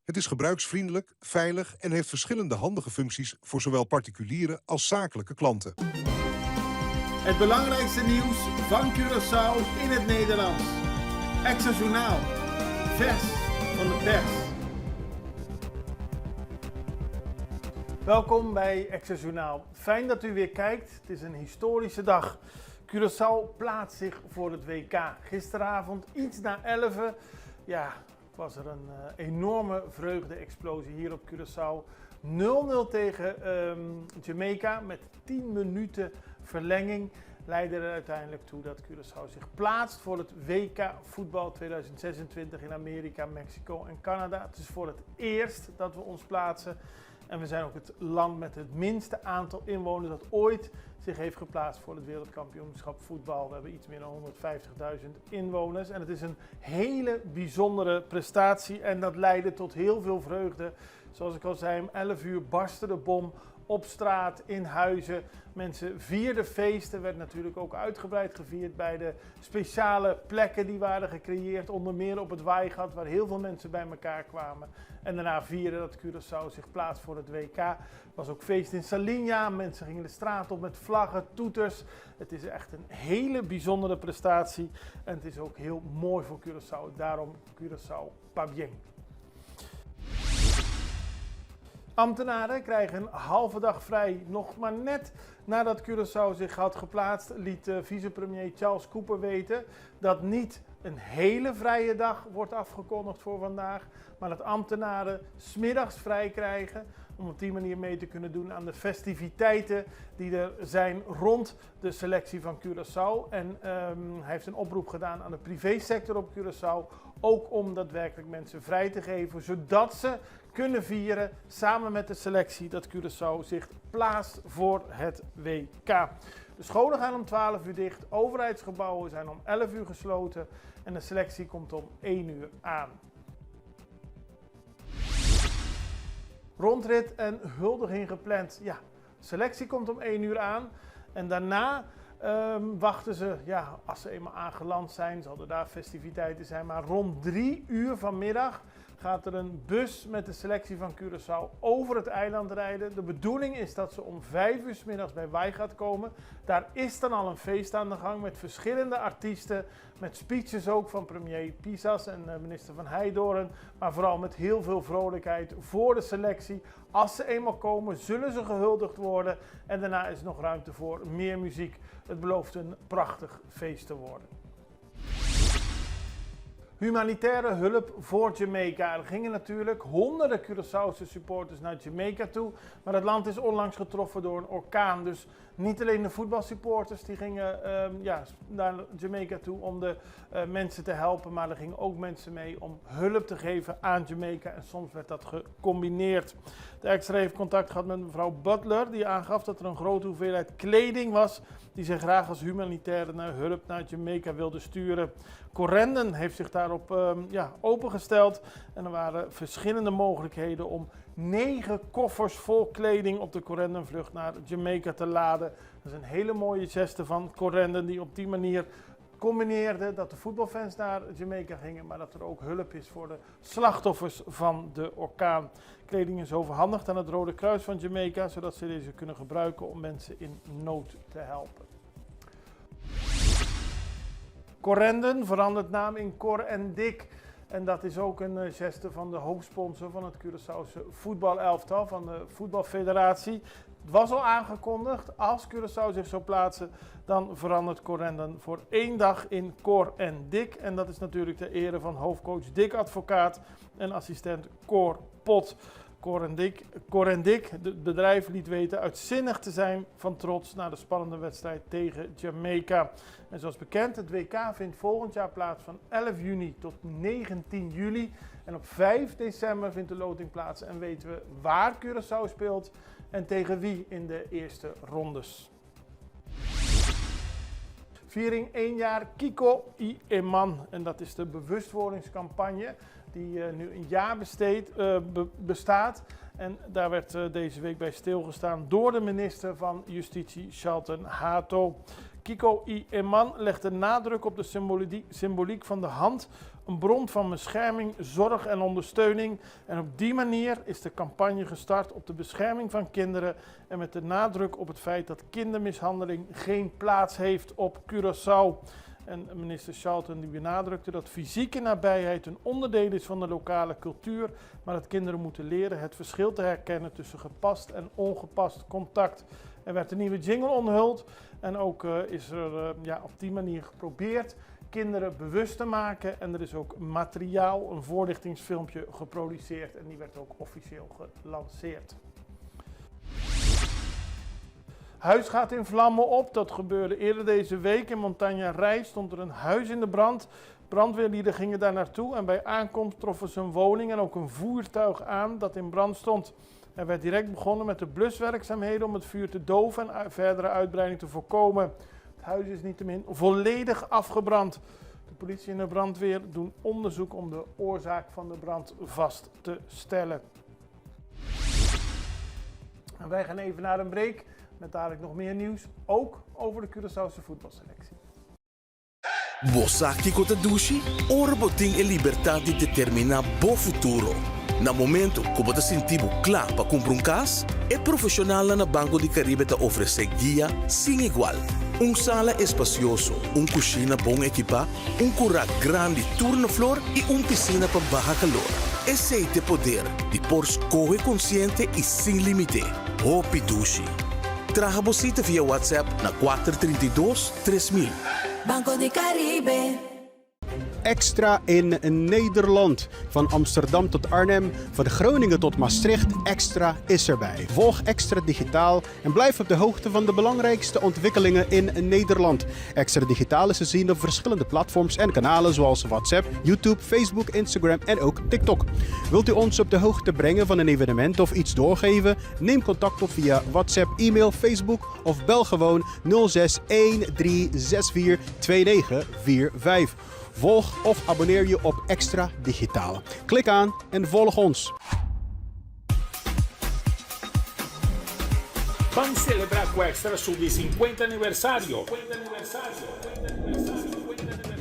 Het is gebruiksvriendelijk, veilig en heeft verschillende handige functies voor zowel particuliere als zakelijke klanten. Het belangrijkste nieuws van Curaçao in het Nederlands. Extra Journaal. Vers van de pers. Welkom bij Extra Journaal. Fijn dat u weer kijkt. Het is een historische dag. Curaçao plaatst zich voor het WK. Gisteravond iets na 11. Ja, was er een enorme vreugde-explosie hier op Curaçao. 0-0 tegen Jamaica met 10 minuten verlenging leidde er uiteindelijk toe dat Curaçao zich plaatst voor het WK voetbal 2026 in Amerika, Mexico en Canada. Het is voor het eerst dat we ons plaatsen. En we zijn ook het land met het minste aantal inwoners dat ooit zich heeft geplaatst voor het wereldkampioenschap voetbal. We hebben iets meer dan 150.000 inwoners en het is een hele bijzondere prestatie en dat leidde tot heel veel vreugde. Zoals ik al zei, om 11 uur barstte de bom op straat, in huizen. Mensen vierden feesten, werd natuurlijk ook uitgebreid gevierd bij de speciale plekken die waren gecreëerd. Onder meer op het Waaigat, waar heel veel mensen bij elkaar kwamen. En daarna vierden dat Curaçao zich plaatst voor het WK. Er was ook feest in Salinha, mensen gingen de straat op met vlaggen, toeters. Het is echt een hele bijzondere prestatie. En het is ook heel mooi voor Curaçao, daarom Curaçao pas bien. Ambtenaren krijgen een halve dag vrij. Nog maar net nadat Curaçao zich had geplaatst, liet vicepremier Charles Cooper weten dat niet een hele vrije dag wordt afgekondigd voor vandaag, maar dat ambtenaren 's middags vrij krijgen om op die manier mee te kunnen doen aan de festiviteiten die er zijn rond de selectie van Curaçao. En hij heeft een oproep gedaan aan de privésector op Curaçao, ook om daadwerkelijk mensen vrij te geven, zodat ze kunnen vieren samen met de selectie dat Curaçao zich plaatst voor het WK. De scholen gaan om 12 uur dicht, overheidsgebouwen zijn om 11 uur gesloten en de selectie komt om 1 uur aan. Rondrit en huldiging gepland. Ja, selectie komt om 1 uur aan en daarna wachten ze, ja, als ze eenmaal aangeland zijn, zal er daar festiviteiten zijn, maar rond 3 uur vanmiddag gaat er een bus met de selectie van Curaçao over het eiland rijden. De bedoeling is dat ze om 5 uur 's middags bij Waaigat komen. Daar is dan al een feest aan de gang met verschillende artiesten, met speeches ook van premier Pisas en minister Van Heijdorn, maar vooral met heel veel vrolijkheid voor de selectie. Als ze eenmaal komen, zullen ze gehuldigd worden en daarna is er nog ruimte voor meer muziek. Het belooft een prachtig feest te worden. Humanitaire hulp voor Jamaica. Er gingen natuurlijk honderden Curaçaose supporters naar Jamaica toe. Maar het land is onlangs getroffen door een orkaan. Dus niet alleen de voetbalsupporters die gingen naar Jamaica toe om de mensen te helpen. Maar er gingen ook mensen mee om hulp te geven aan Jamaica. En soms werd dat gecombineerd. De extra heeft contact gehad met mevrouw Butler. Die aangaf dat er een grote hoeveelheid kleding was die ze graag als humanitaire hulp naar Jamaica wilde sturen. Correnden heeft zich daarop opengesteld en er waren verschillende mogelijkheden om 9 koffers vol kleding op de Correndenvlucht naar Jamaica te laden. Dat is een hele mooie geste van Correnden die op die manier combineerde dat de voetbalfans naar Jamaica gingen, maar dat er ook hulp is voor de slachtoffers van de orkaan. Kleding is overhandigd aan het Rode Kruis van Jamaica, zodat ze deze kunnen gebruiken om mensen in nood te helpen. Correnden verandert naam in Cor en Dik. En dat is ook een geste van de hoofdsponsor van het Curaçaose voetbalelftal, van de voetbalfederatie. Het was al aangekondigd, als Curaçao zich zou plaatsen, dan verandert Correnden voor 1 dag in Cor en Dik. En dat is natuurlijk ter ere van hoofdcoach Dick Advocaat en assistent Cor Pot. Cor en Dik, het bedrijf, liet weten uitzinnig te zijn van trots na de spannende wedstrijd tegen Jamaica. En zoals bekend, het WK vindt volgend jaar plaats van 11 juni tot 19 juli. En op 5 december vindt de loting plaats en weten we waar Curaçao speelt en tegen wie in de eerste rondes. Viering 1 jaar Kiko y Eman. En dat is de bewustwordingscampagne die nu een jaar bestaat. En daar werd deze week bij stilgestaan door de minister van Justitie, Shalton Hato. Kiko y Eman legt de nadruk op de symboliek van de hand een bron van bescherming, zorg en ondersteuning. En op die manier is de campagne gestart op de bescherming van kinderen en met de nadruk op het feit dat kindermishandeling geen plaats heeft op Curaçao. En minister Charlton die benadrukte dat fysieke nabijheid een onderdeel is van de lokale cultuur, maar dat kinderen moeten leren het verschil te herkennen tussen gepast en ongepast contact. Er werd een nieuwe jingle onthuld en ook is er op die manier geprobeerd kinderen bewust te maken. En er is ook materiaal, een voorlichtingsfilmpje geproduceerd en die werd ook officieel gelanceerd. Huis gaat in vlammen op. Dat gebeurde eerder deze week. In Montagne Rij stond er een huis in de brand. Brandweerlieden gingen daar naartoe en bij aankomst troffen ze een woning en ook een voertuig aan dat in brand stond. Er werd direct begonnen met de bluswerkzaamheden om het vuur te doven en verdere uitbreiding te voorkomen. Het huis is niettemin volledig afgebrand. De politie en de brandweer doen onderzoek om de oorzaak van de brand vast te stellen. En wij gaan even naar een break. Met dadelijk nog meer nieuws, ook over de Curaçaose voetbalselectie. Você aqui com a Dushi, ora botin e liberdade determina bo futuro. Na momento, como te sentivo claro para comprar casa, é profissional na Banco de Caribe te oferece guia sem igual. Sala espacioso, cozinha bom equipa, curral grande turno flor e piscina para baja calor. Esse é o poder de por escolher consciente e sem limite. Hopi Dushi. Traga bolsita via WhatsApp na 432 3000. Banco de Caribe. Extra in Nederland. Van Amsterdam tot Arnhem, van Groningen tot Maastricht, Extra is erbij. Volg Extra Digitaal en blijf op de hoogte van de belangrijkste ontwikkelingen in Nederland. Extra Digitaal is te zien op verschillende platforms en kanalen zoals WhatsApp, YouTube, Facebook, Instagram en ook TikTok. Wilt u ons op de hoogte brengen van een evenement of iets doorgeven? Neem contact op via WhatsApp, e-mail, Facebook of bel gewoon 06 1364 2945. Volg of abonneer je op Extra Digitaal. Klik aan en volg ons. Vamos celebrar com Extra su 50 aniversario.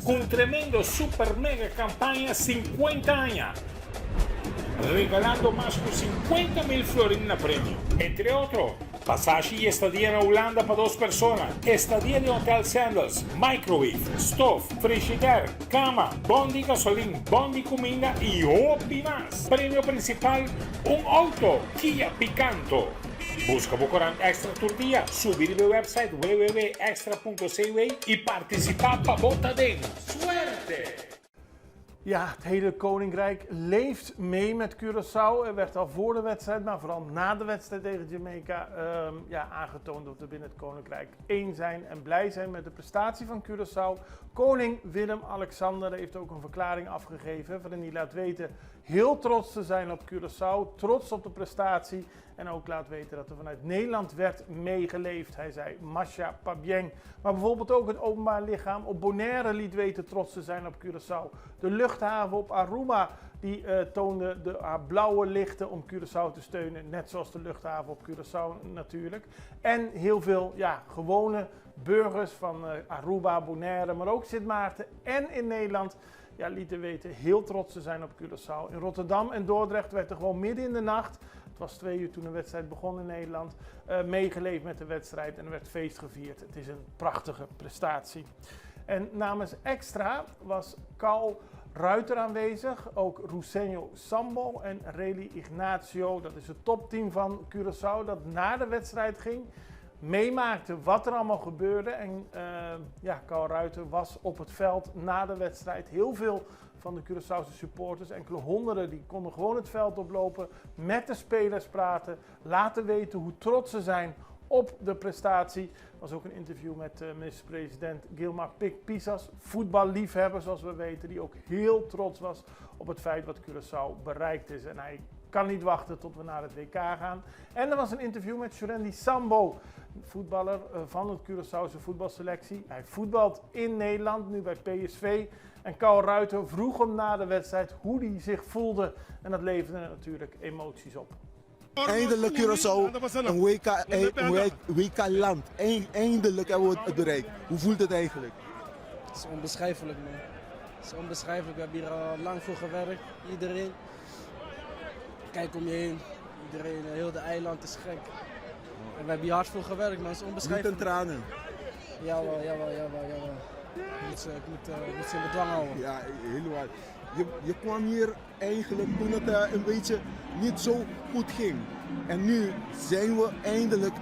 Con un tremendo super mega campaña 50 años. Regalando más de 50.000 florines a premio. Entre otros, pasaje y estadía en Holanda para 2 personas. Estadía de Hotel Sandals, microwave, stove, frigider, cama, bondi gasolina, bondi comida y hopi más. Premio principal, un auto Kia Picanto. Busca Bocorán Extra Turdia, subir de website www.extra.cw y participa para Botadén. ¡Suerte! Ja, het hele Koninkrijk leeft mee met Curaçao. Er werd al voor de wedstrijd, maar vooral na de wedstrijd tegen Jamaica aangetoond dat we binnen het Koninkrijk één zijn en blij zijn met de prestatie van Curaçao. Koning Willem-Alexander heeft ook een verklaring afgegeven waarin hij laat weten heel trots te zijn op Curaçao, trots op de prestatie en ook laat weten dat er vanuit Nederland werd meegeleefd. Hij zei Masha Pabieng, maar bijvoorbeeld ook het openbaar lichaam op Bonaire liet weten trots te zijn op Curaçao. De luchthaven op Aruba die toonde haar blauwe lichten om Curaçao te steunen, net zoals de luchthaven op Curaçao natuurlijk. En heel veel gewone burgers van Aruba, Bonaire, maar ook Sint Maarten en in Nederland lieten weten heel trots te zijn op Curaçao. In Rotterdam en Dordrecht werd er gewoon midden in de nacht, het was 2 uur toen de wedstrijd begon in Nederland, meegeleefd met de wedstrijd en er werd feest gevierd. Het is een prachtige prestatie. En namens Extra was Carl Ruiter aanwezig, ook Rusenio Sambo en Reli Ignacio, dat is het topteam van Curaçao dat na de wedstrijd ging, meemaakte wat er allemaal gebeurde. En Carl Ruiter was op het veld na de wedstrijd. Heel veel van de Curaçaose supporters, enkele honderden, die konden gewoon het veld oplopen, met de spelers praten, laten weten hoe trots ze zijn op de prestatie. Er was ook een interview met minister-president Gilmar Pisas, voetballiefhebber zoals we weten, die ook heel trots was op het feit wat Curaçao bereikt is. En hij kan niet wachten tot we naar het WK gaan. En er was een interview met Jurendi Sambo, voetballer van het Curaçaose voetbalselectie. Hij voetbalt in Nederland, nu bij PSV. En Carl Ruiter vroeg hem na de wedstrijd hoe hij zich voelde. En dat leverde natuurlijk emoties op. Eindelijk Curaçao, een WK-land. Eindelijk hebben we het bereikt. Hoe voelt het eigenlijk? Het is onbeschrijfelijk, man. Het is onbeschrijfelijk. We hebben hier al lang voor gewerkt. Iedereen. Kijk om je heen. Iedereen, heel de eiland is gek. En we hebben hier hard voor gewerkt, maar het is onbeschrijfelijk. Niet in tranen. Jawel. Ik moet ze in bedwang houden. Ja, heel waar. Je kwam hier eigenlijk toen het een beetje niet zo goed ging. En nu zijn we eindelijk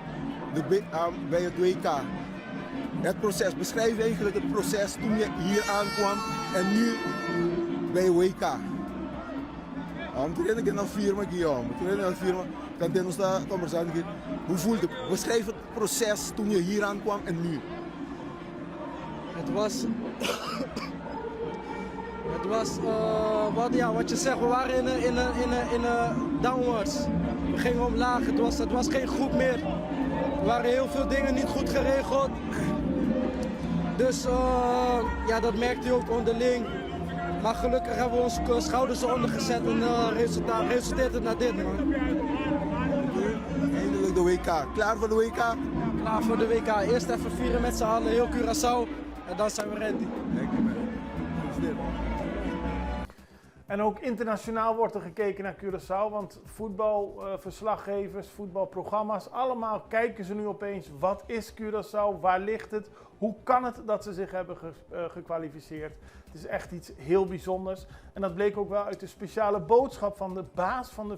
bij het WK. Het proces, beschrijf eigenlijk het proces toen je hier aankwam en nu bij WK. Toen ik nog firma Guillaume, kan dit ons daar conversatie. Hoe voelde het? Beschrijf het proces toen je hier aankwam en nu. Het was wat je zegt, we waren in een downwards. We gingen omlaag, het was geen goed meer. Er waren heel veel dingen niet goed geregeld. Dus dat merkte je ook onderling. Maar gelukkig hebben we onze schouders eronder gezet en resulteert het naar dit, man. Eindelijk de WK. Klaar voor de WK? Klaar voor de WK. Eerst even vieren met z'n allen, heel Curaçao. En dan zijn we ready. En ook internationaal wordt er gekeken naar Curaçao, want voetbalverslaggevers, voetbalprogramma's, allemaal kijken ze nu opeens, wat is Curaçao, waar ligt het, hoe kan het dat ze zich hebben gekwalificeerd. Het is echt iets heel bijzonders en dat bleek ook wel uit de speciale boodschap van de baas van de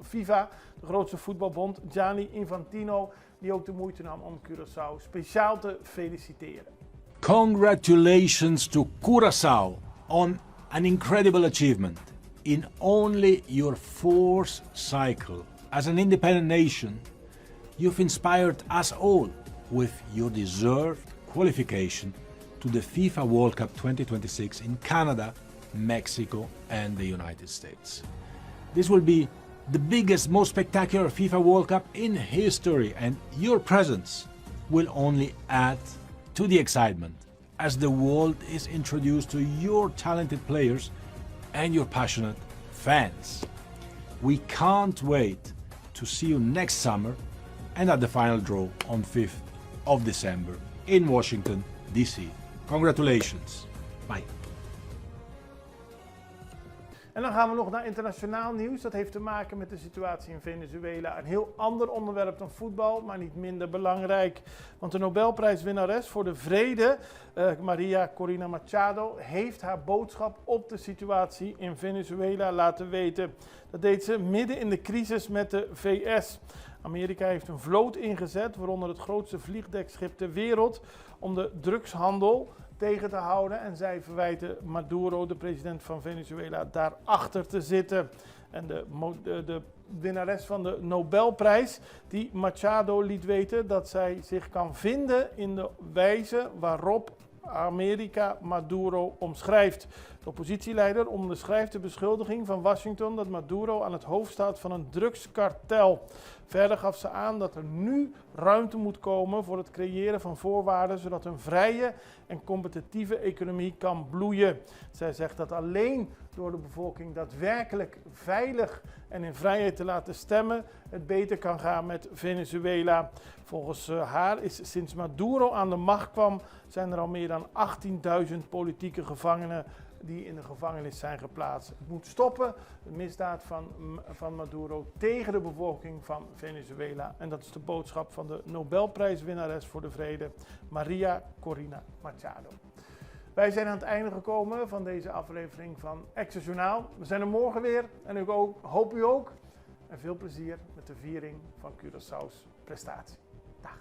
FIFA, de grootste voetbalbond, Gianni Infantino, die ook de moeite nam om Curaçao speciaal te feliciteren. Congratulations to Curaçao on an incredible achievement. In only your fourth cycle as an independent nation, you've inspired us all with your deserved qualification to the FIFA World Cup 2026 in Canada, Mexico and the United States. This will be the biggest, most spectacular FIFA World Cup in history, and your presence will only add to the excitement as the world is introduced to your talented players and your passionate fans. We can't wait to see you next summer and at the final draw on 5th of December in Washington, D.C. Congratulations. Bye. En dan gaan we nog naar internationaal nieuws. Dat heeft te maken met de situatie in Venezuela. Een heel ander onderwerp dan voetbal, maar niet minder belangrijk. Want de Nobelprijswinnares voor de vrede, Maria Corina Machado, heeft haar boodschap op de situatie in Venezuela laten weten. Dat deed ze midden in de crisis met de VS. Amerika heeft een vloot ingezet, waaronder het grootste vliegdekschip ter wereld, om de drugshandel tegen te houden. En zij verwijten Maduro, de president van Venezuela, daarachter te zitten. En de winnares van de Nobelprijs, die Machado liet weten dat zij zich kan vinden in de wijze waarop Amerika Maduro omschrijft. De oppositieleider onderschrijft de beschuldiging van Washington dat Maduro aan het hoofd staat van een drugskartel. Verder gaf ze aan dat er nu ruimte moet komen voor het creëren van voorwaarden zodat een vrije en competitieve economie kan bloeien. Zij zegt dat alleen door de bevolking daadwerkelijk veilig en in vrijheid te laten stemmen het beter kan gaan met Venezuela. Volgens haar is sinds Maduro aan de macht kwam zijn er al meer dan 18.000 politieke gevangenen die in de gevangenis zijn geplaatst. Het moet stoppen, de misdaad van Maduro tegen de bevolking van Venezuela. En dat is de boodschap van de Nobelprijswinnares voor de vrede, Maria Corina Machado. Wij zijn aan het einde gekomen van deze aflevering van Extra Journaal. We zijn er morgen weer en ik hoop u ook. En veel plezier met de viering van Curaçao's prestatie. Dag.